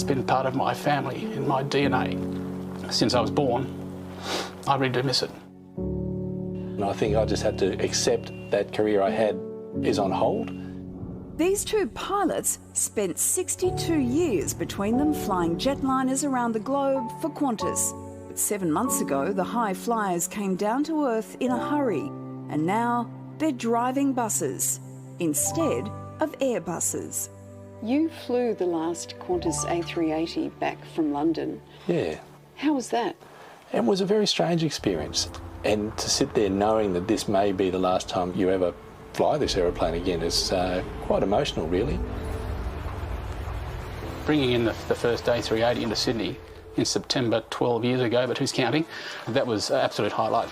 been part of my family, in my DNA, since I was born. I really do miss it. And I think I just had to accept that career I had is on hold. These two pilots spent 62 years between them flying jetliners around the globe for Qantas. But 7 months ago, the high flyers came down to earth in a hurry, and now they're driving buses instead of Airbuses. You flew the last Qantas A380 back from London. Yeah. How was that? It was a very strange experience. And to sit there knowing that this may be the last time you ever fly this aeroplane again is quite emotional, really. Bringing in the first A380 into Sydney in September 12 years ago, but who's counting? That was an absolute highlight.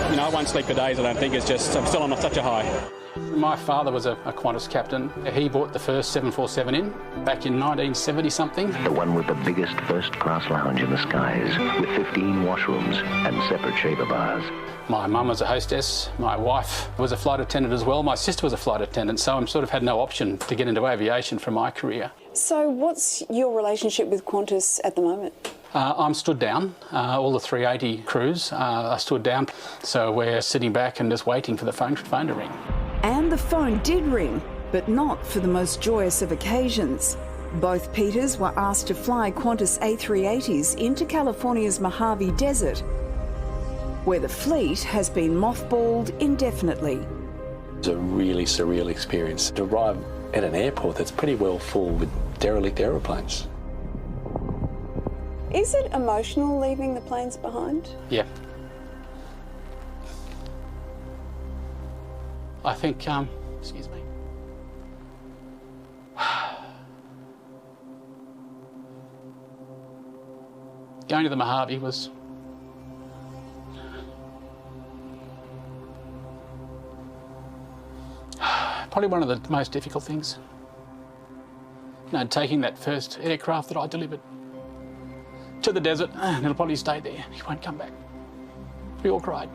You know, I won't sleep for days, I don't think. It's just, I'm still on such a high. My father was a Qantas captain. He brought the first 747 in back in 1970-something. The one with the biggest first-class lounge in the skies, with 15 washrooms and separate shaver bars. My mum was a hostess. My wife was a flight attendant as well. My sister was a flight attendant, so I sort of had no option to get into aviation for my career. So what's your relationship with Qantas at the moment? I'm stood down. All the 380 crews are stood down, so we're sitting back and just waiting for the phone to ring. And the phone did ring, but not for the most joyous of occasions. Both Peters were asked to fly Qantas A380s into California's Mojave Desert, where the fleet has been mothballed indefinitely. It's a really surreal experience to arrive at an airport that's pretty well full with derelict aeroplanes. Is it emotional leaving the planes behind? Yeah. I think, excuse me. Going to the Mojave was probably one of the most difficult things. You know, taking that first aircraft that I delivered to the desert, and it'll probably stay there. He won't come back. We all cried.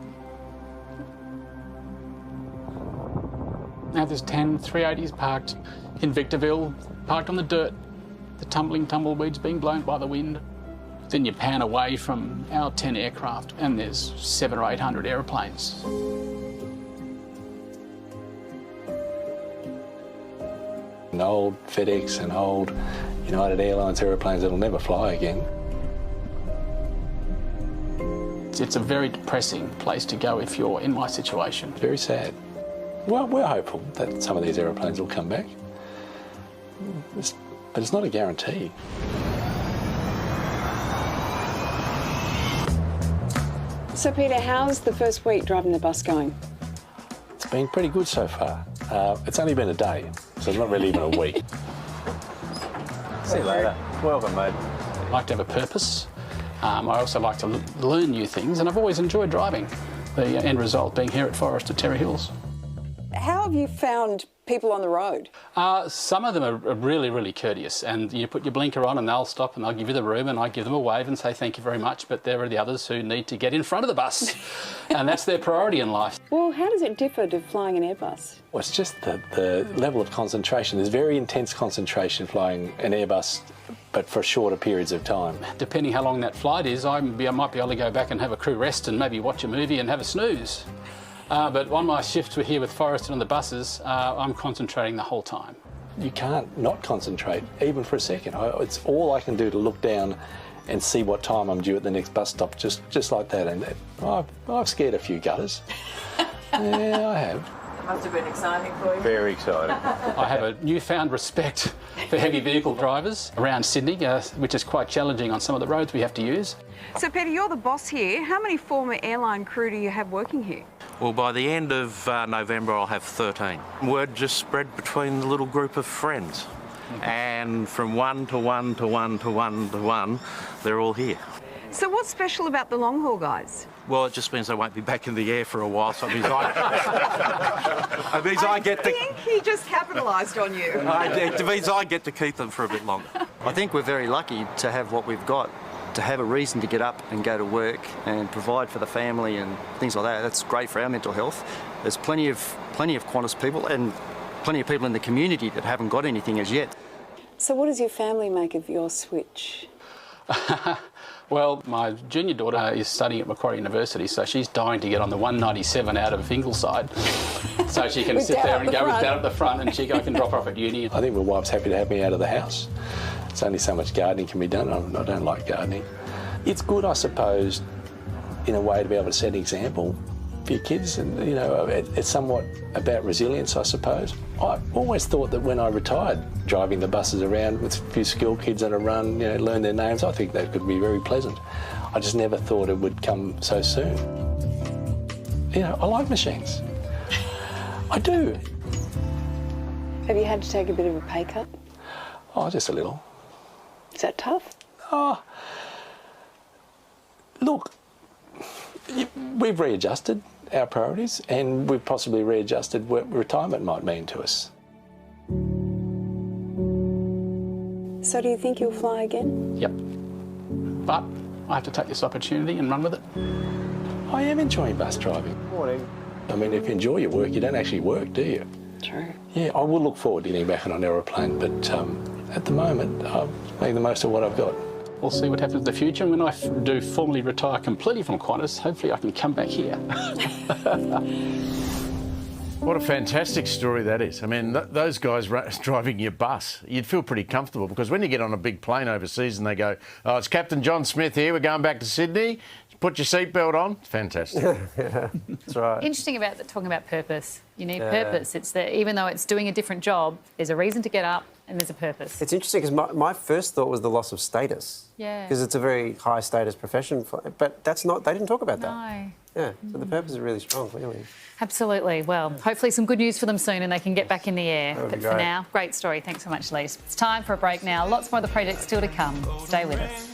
Now there's 10 380s parked in Victorville, parked on the dirt, the tumbling tumbleweeds being blown by the wind. Then you pan away from our 10 aircraft and there's 700 or 800 aeroplanes. An old FedEx and old United Airlines aeroplanes that'll never fly again. It's a very depressing place to go if you're in my situation. Very sad. Well, we're hopeful that some of these aeroplanes will come back, but it's not a guarantee. So Peter, how's the first week driving the bus going? It's been pretty good so far. It's only been a day, so it's not really even a week. See you later. Welcome, mate. I like to have a purpose. I also like to learn new things, and I've always enjoyed driving. The end result being here at Forest at Terry Hills. How have you found people on the road? Some of them are really, really courteous, and you put your blinker on and they'll stop and they'll give you the room and I give them a wave and say thank you very much, but there are the others who need to get in front of the bus and that's their priority in life. Well, how does it differ to flying an Airbus? Well, it's just the level of concentration. There's very intense concentration flying an Airbus, but for shorter periods of time. Depending how long that flight is, I might be able to go back and have a crew rest and maybe watch a movie and have a snooze. But on my shifts here with Forrest and on the buses, I'm concentrating the whole time. You can't not concentrate, even for a second. It's all I can do to look down and see what time I'm due at the next bus stop, just like that. And I've scared a few gutters. Yeah, I have. It must have been exciting for you. Very exciting. I have a newfound respect for heavy vehicle drivers around Sydney, which is quite challenging on some of the roads we have to use. So Peter, you're the boss here. How many former airline crew do you have working here? Well, by the end of November, I'll have 13. Word just spread between the little group of friends. And from one to one to one to one to one, they're all here. So what's special about the long haul guys? Well, it just means I won't be back in the air for a while, so it means I get to... I think he just capitalised on you. It means I get to keep them for a bit longer. I think we're very lucky to have what we've got, to have a reason to get up and go to work and provide for the family and things like that. That's great for our mental health. There's plenty of Qantas people, and plenty of people in the community that haven't got anything as yet. So what does your family make of your switch? Well, my junior daughter is studying at Macquarie University, so she's dying to get on the 197 out of Ingleside so she can sit there and go with Dad at the front, and I can drop her off at uni. I think my wife's happy to have me out of the house. It's only so much gardening can be done. I don't like gardening. It's good, I suppose, in a way to be able to set an example for your kids, and it's somewhat about resilience, I suppose. I always thought that when I retired, driving the buses around with a few school kids on a run, learn their names, I think that could be very pleasant. I just never thought it would come so soon. I like machines. I do. Have you had to take a bit of a pay cut? Oh, just a little. Is that tough? Oh, look, we've readjusted our priorities, and we've possibly readjusted what retirement might mean to us. So do you think you'll fly again? Yep. But I have to take this opportunity and run with it. I am enjoying bus driving. Morning. I mean, if you enjoy your work, you don't actually work, do you? True. Yeah, I will look forward to getting back on an aeroplane, but at the moment, I'm making the most of what I've got. We'll see what happens in the future. When I do formally retire completely from Qantas, hopefully I can come back here. What a fantastic story that is. I mean, those guys driving your bus, you'd feel pretty comfortable, because when you get on a big plane overseas and they go, "Oh, it's Captain John Smith here, we're going back to Sydney, put your seatbelt on," it's fantastic. Yeah, that's right. Interesting about talking about purpose. You need purpose. It's that even though it's doing a different job, there's a reason to get up and there's a purpose. It's interesting because my first thought was the loss of status. Yeah. Because it's a very high status profession, but that's not. They didn't talk about that. No. Yeah. So the purpose is really strong, clearly. Absolutely. Well, hopefully some good news for them soon and they can get back in the air. But for now, great story. Thanks so much, Lise. It's time for a break now. Lots more of the project still to come. Stay with us.